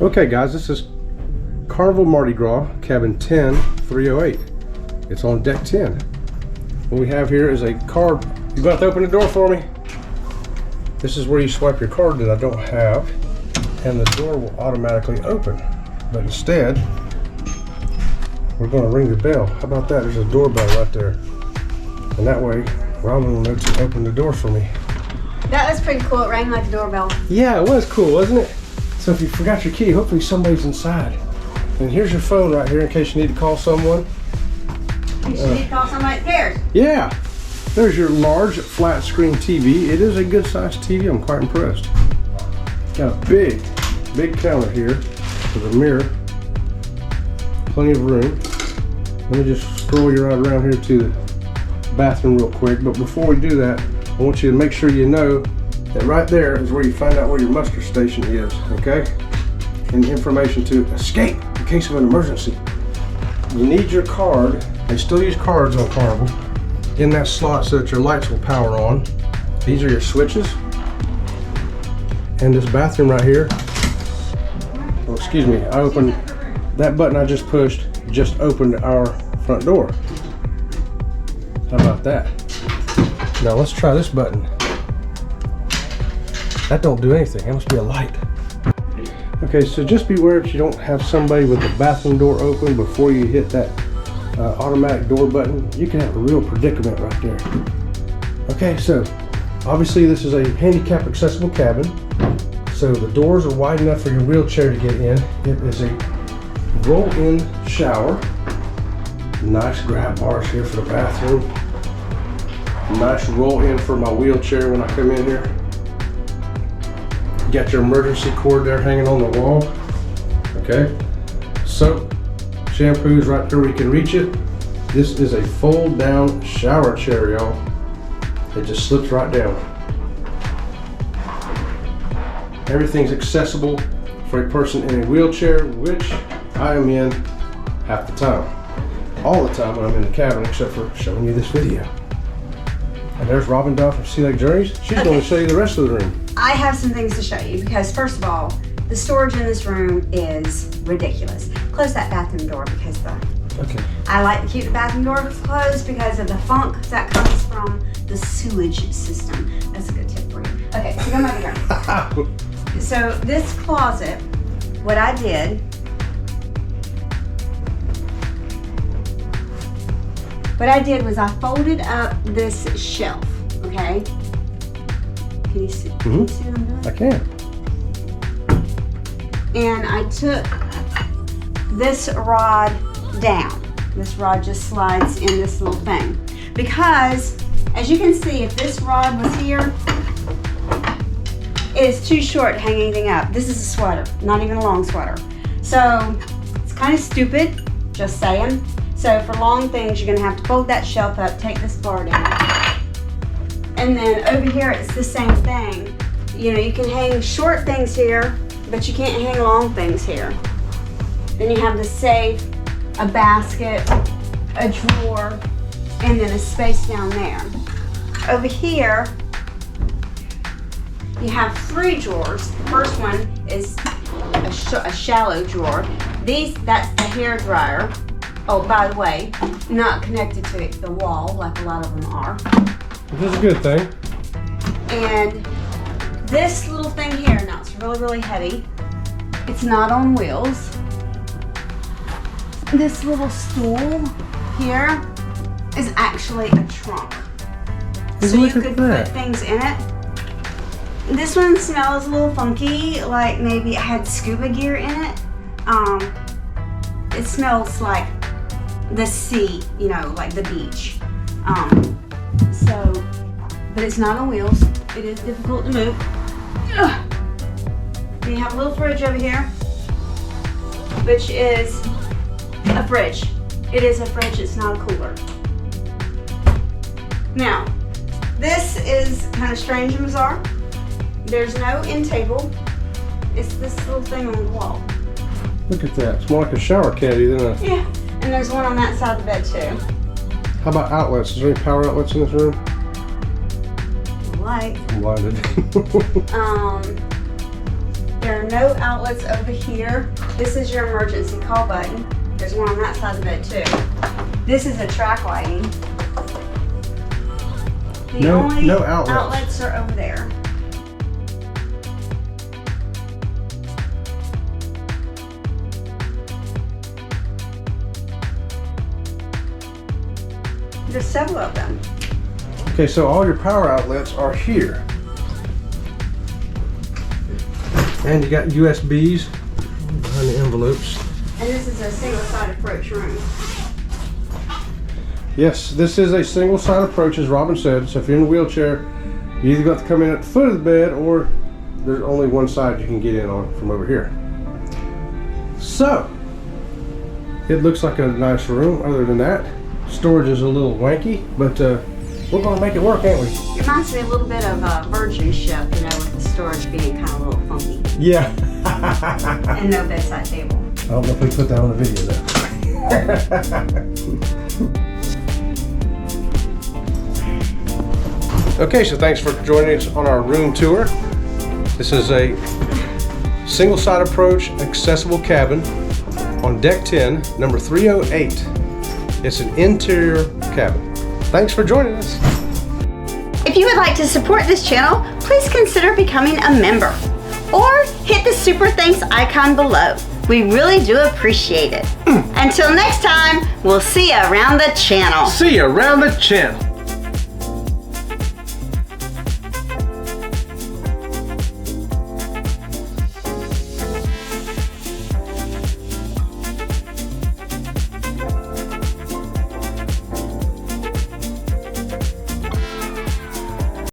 Okay guys, this is Carnival Mardi Gras, cabin 10308. It's on deck 10. What we have here is a card. You about to open the door for me? This is where you swipe your card that I don't have, and the door will automatically open. But instead, we're going to ring the bell. How about that? There's a doorbell right there. And that way, Robin will know to open the door for me. That was pretty cool. It rang like a doorbell. Yeah, it was cool, wasn't it? So if you forgot your key, hopefully somebody's inside. And here's your phone right here in case you need to call someone. You should need to call somebody upstairs. Yeah. There's your large flat screen TV. It is a good sized TV. I'm quite impressed. Got a big counter here with a mirror. Plenty of room. Let me just scroll you right around here to the bathroom real quick. But before we do that, I want you to make sure you know that right there is where you find out where your muster station is, okay? And the information to escape in case of an emergency. You need your card. They still use cards on Carnival in that slot so that your lights will power on. These are your switches. And this bathroom right here, oh, excuse me, I opened that button I just pushed, just opened our front door. How about that? Now let's try this button. That don't do anything. That must be a light. Okay, so just beware if you don't have somebody with the bathroom door open before you hit that automatic door button. You can have a real predicament right there. Okay, so obviously this is a handicap accessible cabin. So the doors are wide enough for your wheelchair to get in. It is a roll-in shower. Nice grab bars here for the bathroom. Nice roll-in for my wheelchair when I come in here. You got your emergency cord there hanging on the wall. Okay. Soap, shampoos right there where you can reach it. This is a fold-down shower chair, y'all. It just slips right down. Everything's accessible for a person in a wheelchair, which I am in half the time. All the time when I'm in the cabin, except for showing you this video. And there's Robin Duff from Sea Lake Journeys. She's going to show you the rest of the room. I have some things to show you because first of all, the storage in this room is ridiculous. Close that bathroom door because I like to keep the bathroom door closed because of the funk that comes from the sewage system. That's a good tip for you. Okay, so come over here. So this closet, what I did was I folded up this shelf, okay? Can you see, can you see what I'm doing? I can. And I took this rod down. This rod just slides in this little thing. Because, as you can see, if this rod was here, it is too short to hang anything up. This is a sweater, not even a long sweater. So, it's kind of stupid, just saying. So for long things, you're gonna have to fold that shelf up, take this bar down. And then over here, it's the same thing. You know, you can hang short things here, but you can't hang long things here. Then you have the safe, a basket, a drawer, and then a space down there. Over here, you have 3 drawers. The first one is a shallow drawer. That's the hair dryer. Oh, by the way, not connected to the wall like a lot of them are. This is a good thing. And this little thing here, now it's really heavy. It's not on wheels. This little stool here is actually a trunk. So you could put things in it. This one smells a little funky, like maybe it had scuba gear in it. It smells like the sea, you know, like the beach. But it's not on wheels. It is difficult to move. You have a little fridge over here, which is a fridge. It is a fridge, it's not a cooler. Now, this is kind of strange and bizarre. There's no end table. It's this little thing on the wall. Look at that. It's more like a shower caddy than a... Yeah, and there's one on that side of the bed too. How about outlets? Is there any power outlets in this room? Light. I'm blinded. There are no outlets over here. This is your emergency call button. There's one on that side of the bed too. This is a track lighting. The only no outlets are over there. There's several of them. Okay, so all your power outlets are here. And you got USBs behind the envelopes. And this is a single side approach room. Yes, this is a single side approach, as Robin said. So if you're in a wheelchair, you either got to come in at the foot of the bed, or there's only one side you can get in on from over here. So it looks like a nice room. Other than that, storage is a little wanky, but we're gonna make it work, ain't we? It reminds me a little bit of a Virgin ship, you know, with the storage being kind of a little funky. Yeah. And no bedside table. I don't know if we put that on the video though. Okay, so thanks for joining us on our room tour. This is a single side approach accessible cabin on deck 10, number 308. It's an interior cabin. Thanks for joining us. If you would like to support this channel, please consider becoming a member or hit the super thanks icon below. We really do appreciate it. Until next time, we'll see you around the channel. See you around the channel.